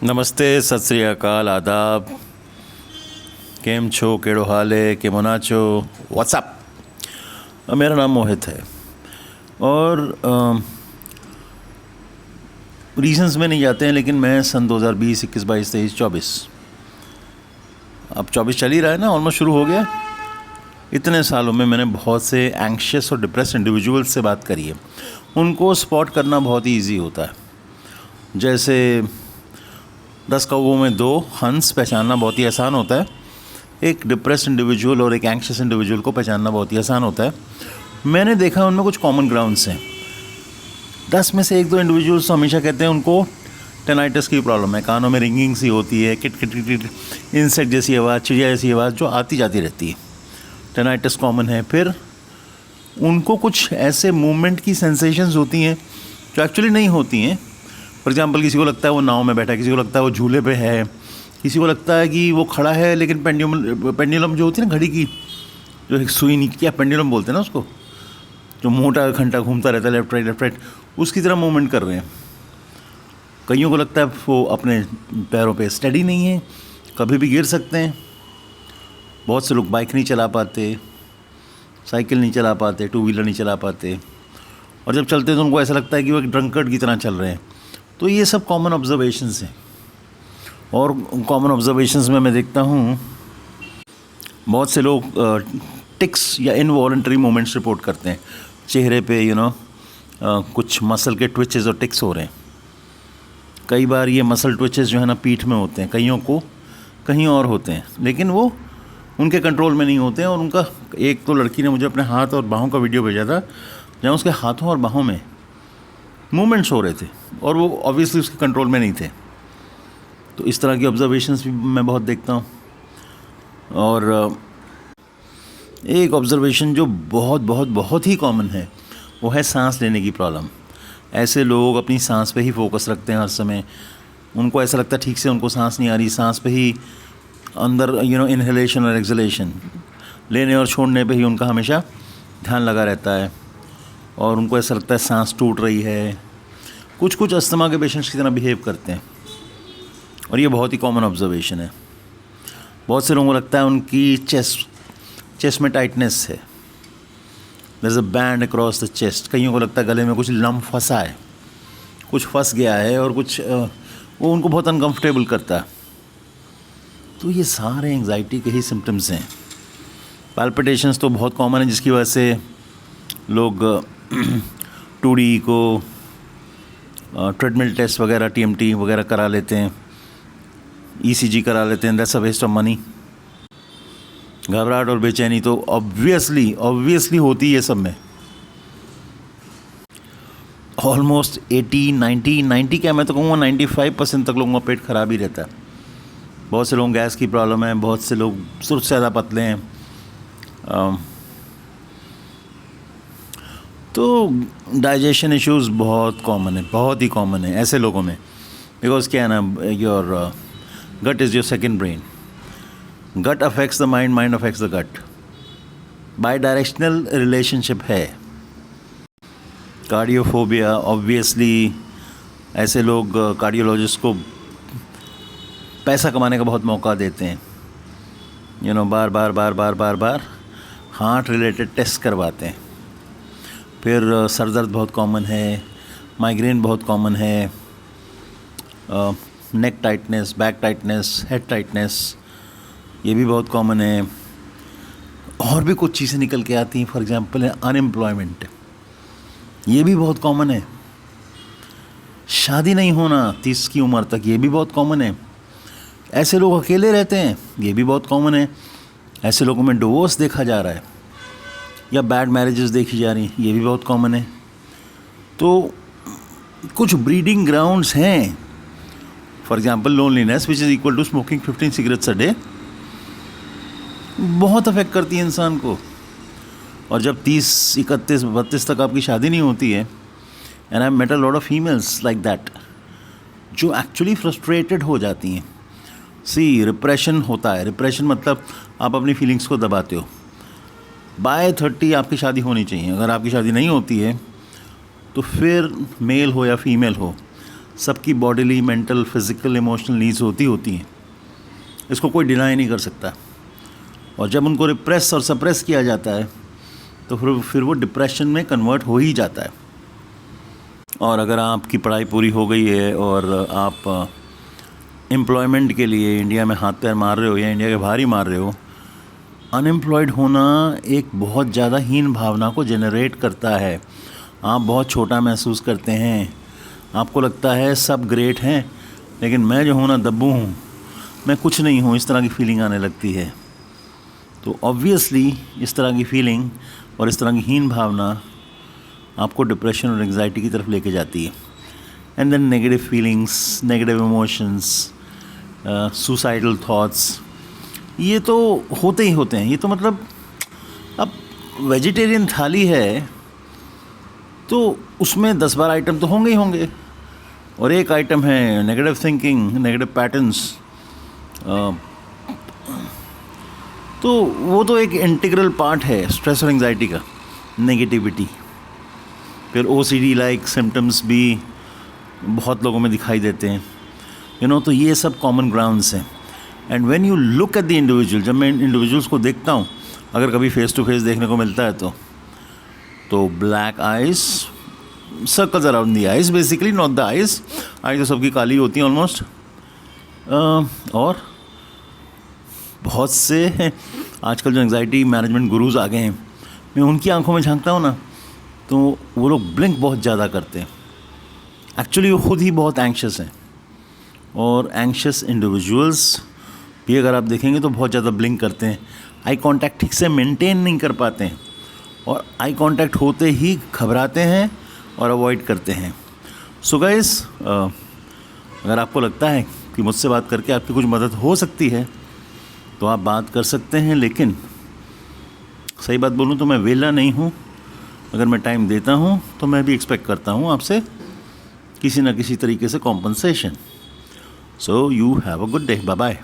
नमस्ते, सत श्री अकाल, आदाब। केम छो, केड़ो हाल है, केमो नाचो, व्हाट्सअप। मेरा नाम मोहित है और रीजंस में नहीं जाते हैं, लेकिन मैं सन 2020, 21, 22, 23, 24, अब 24 चल ही रहा है ना, ऑलमोस्ट शुरू हो गया। इतने सालों में मैंने बहुत से एंग्शियस और डिप्रेस्ड इंडिविजुअल्स से बात करी है। उनको स्पॉट करना बहुत ही ईजी होता है। जैसे 10 कौवों में 2 हंस पहचानना बहुत ही आसान होता है। एक डिप्रेस्ड इंडिविजुअल और एक एंग्शियस इंडिविजुअल को पहचानना बहुत ही आसान होता है। मैंने देखा उनमें कुछ कॉमन ग्राउंड्स हैं। 10 में से 1-2 इंडिविजुअल्स तो हमेशा कहते हैं उनको टेनाइटिस की प्रॉब्लम है, कानों में रिंगिंग सी होती है, किट किट किट, इंसेक्ट जैसी आवाज़, चिड़िया जैसी आवाज़ जो आती जाती रहती है। टेनाइटिस कॉमन है। फिर उनको कुछ ऐसे मूवमेंट की सेंसेशंस होती हैं जो एक्चुअली नहीं होती हैं। फॉर एग्जांपल, किसी को लगता है वो नाव में बैठा है, किसी को लगता है वो झूले पे है, किसी को लगता है कि वो खड़ा है, लेकिन पेंडुलम जो होती है ना घड़ी की, जो एक सुई नहीं, क्या पेंडुलम बोलते हैं ना उसको, जो मोटा घंटा घूमता रहता है लेफ्ट राइट, उसकी तरह मूवमेंट कर रहे हैं। कईयों को लगता है वो अपने पैरों पे स्टडी नहीं है, कभी भी गिर सकते हैं। बहुत से लोग बाइक नहीं चला पाते, साइकिल नहीं चला पाते, 2 व्हीलर नहीं चला पाते, और जब चलते हैं तो उनको ऐसा लगता है कि वो एक ड्रंकर्ड की तरह चल रहे हैं। तो ये सब कॉमन ऑब्जर्वेशंस हैं। और कॉमन ऑब्जर्वेशंस में मैं देखता हूँ बहुत से लोग टिक्स या इनवॉलंटरी मूवमेंट्स रिपोर्ट करते हैं। चेहरे पे कुछ मसल के ट्विचेस और टिक्स हो रहे हैं। कई बार ये मसल ट्विचेस जो है ना पीठ में होते हैं, कईयों को कहीं और होते हैं, लेकिन वो उनके कंट्रोल में नहीं होते हैं। और उनका एक तो लड़की ने मुझे अपने हाथ और बाहों का वीडियो भेजा था, जहाँ उसके हाथों और बाहों में मूवमेंट्स हो रहे थे और वो ऑब्वियसली उसके कंट्रोल में नहीं थे। तो इस तरह की ऑब्जर्वेशंस भी मैं बहुत देखता हूँ। और एक ऑब्जर्वेशन जो बहुत बहुत बहुत ही कॉमन है वो है सांस लेने की प्रॉब्लम। ऐसे लोग अपनी सांस पे ही फोकस रखते हैं हर समय। उनको ऐसा लगता है ठीक से उनको सांस नहीं आ रही, सांस पे ही अंदर इनहेलेशन और एक्सहेलेशन, लेने और छोड़ने पे ही उनका हमेशा ध्यान लगा रहता है। और उनको ऐसा लगता है सांस टूट रही है। कुछ अस्थमा के पेशेंट्स की तरह बिहेव करते हैं। और ये बहुत ही कॉमन ऑब्जर्वेशन है। बहुत से लोगों को लगता है उनकी चेस्ट में टाइटनेस है, there is a band across the chest. कईयों को लगता है गले में कुछ लम्ब फंसा है, कुछ फंस गया है, और कुछ वो उनको बहुत अनकंफर्टेबल करता है। तो ये सारे एंग्जाइटी के ही सिम्टम्स हैं। पैल्पिटेशंस तो बहुत कॉमन है, जिसकी वजह से लोग 2D को ट्रेडमिल टेस्ट वगैरह, TMT वगैरह करा लेते हैं, ECG करा लेते हैं। That's a waste of money. घबराहट और बेचैनी तो ऑब्वियसली होती है सब में। ऑलमोस्ट 80-90 क्या, मैं तो कहूँगा 95% तक लोगों का पेट खराब ही रहता है। बहुत से लोगों गैस की प्रॉब्लम है, बहुत से लोग सुर से ज़्यादा पतले हैं। तो डाइजेशन इश्यूज़ बहुत कॉमन है, बहुत ही कॉमन है ऐसे लोगों में। बिकॉज क्या है ना, your gut is your second brain. Gut affects the mind, mind affects the gut. Bidirectional relationship है। कार्डियोफोबिया, ऑब्वियसली ऐसे लोग कार्डियोलॉजिस्ट को पैसा कमाने का बहुत मौका देते हैं। बार हार्ट रिलेटेड टेस्ट करवाते हैं। फिर सर दर्द बहुत कॉमन है, माइग्रेन बहुत कॉमन है, neck tightness, back tightness, head tightness, ये भी बहुत कॉमन है। और भी कुछ चीज़ें निकल के आती हैं। फॉर एग्जांपल है अनएम्प्लॉयमेंट, ये भी बहुत कॉमन है। शादी नहीं होना 30 की उम्र तक, ये भी बहुत कॉमन है। ऐसे लोग अकेले रहते हैं, ये भी बहुत कॉमन है। ऐसे लोगों में डिवोर्स देखा जा रहा है या बैड मैरिजेस देखी जा रही हैं, ये भी बहुत कॉमन है। तो कुछ ब्रीडिंग ग्राउंड्स हैं। For example loneliness which is equal to smoking 15 cigarettes a day, बहुत अफेक्ट करती है इंसान को। और जब 30, 31, 32 तक आपकी शादी नहीं होती है, and I met a lot of females like that, जो एक्चुअली फ्रस्ट्रेटेड हो जाती हैं। रिप्रेशन होता है। रिप्रेशन मतलब आप अपनी फीलिंग्स को दबाते हो। बाय 30 आपकी शादी होनी चाहिए। अगर आपकी शादी नहीं होती है तो फिर मेल हो या फीमेल हो, सबकी bodily, mental, physical, emotional needs होती हैं, इसको कोई डिनाई नहीं कर सकता। और जब उनको रिप्रेस और सप्रेस किया जाता है तो फिर वो डिप्रेशन में कन्वर्ट हो ही जाता है। और अगर आपकी पढ़ाई पूरी हो गई है और आप एम्प्लॉयमेंट के लिए इंडिया में हाथ पैर मार रहे हो या इंडिया के बाहर ही मार रहे हो, अनएम्प्लॉयड होना एक बहुत ज़्यादा हीन भावना को जनरेट करता है। आप बहुत छोटा महसूस करते हैं, आपको लगता है सब ग्रेट हैं, लेकिन मैं जो हूँ ना दब्बू हूँ, मैं कुछ नहीं हूँ, इस तरह की फीलिंग आने लगती है। तो ऑब्वियसली इस तरह की फीलिंग और इस तरह की हीन भावना आपको डिप्रेशन और एंग्जाइटी की तरफ लेके जाती है। And then negative feelings, negative emotions, suicidal thoughts, ये तो होते ही होते हैं। ये तो मतलब अब वेजिटेरियन थाली है तो उसमें 10-12 आइटम तो होंगे ही होंगे, और एक आइटम है नेगेटिव थिंकिंग, नेगेटिव पैटर्न्स, तो वो तो एक इंटीग्रल पार्ट है स्ट्रेस और एंग्जाइटी का, नेगेटिविटी। फिर OCD लाइक सिम्टम्स भी बहुत लोगों में दिखाई देते हैं, तो ये सब कॉमन ग्राउंड्स हैं। And when you look at the individual, जब मैं इंडिविजुअल्स को देखता हूँ, अगर कभी फेस टू फेस देखने को मिलता है तो black eyes, circles around the eyes, basically not the eyes तो सबकी काली होती हैं ऑलमोस्ट, और बहुत से आजकल जो एंग्जाइटी मैनेजमेंट गुरुज आ गए हैं, मैं उनकी आंखों में झांकता हूँ ना, तो वो लोग ब्लिंक बहुत ज़्यादा करते हैं। एक्चुअली वो खुद ही बहुत एंग्शियस हैं, और एंग्शियस इंडिविजुअल्स भी अगर आप देखेंगे तो बहुत ज़्यादा ब्लिंक करते हैं, आई कांटेक्ट ठीक से मेंटेन नहीं कर पाते हैं, और आई कांटेक्ट होते ही घबराते हैं और अवॉइड करते हैं। सो गाइस, अगर आपको लगता है कि मुझसे बात करके आपकी कुछ मदद हो सकती है तो आप बात कर सकते हैं, लेकिन सही बात बोलूँ तो मैं वेला नहीं हूँ। अगर मैं टाइम देता हूँ तो मैं भी एक्सपेक्ट करता हूँ आपसे किसी न किसी तरीके से compensation. So you have a good day, bye bye.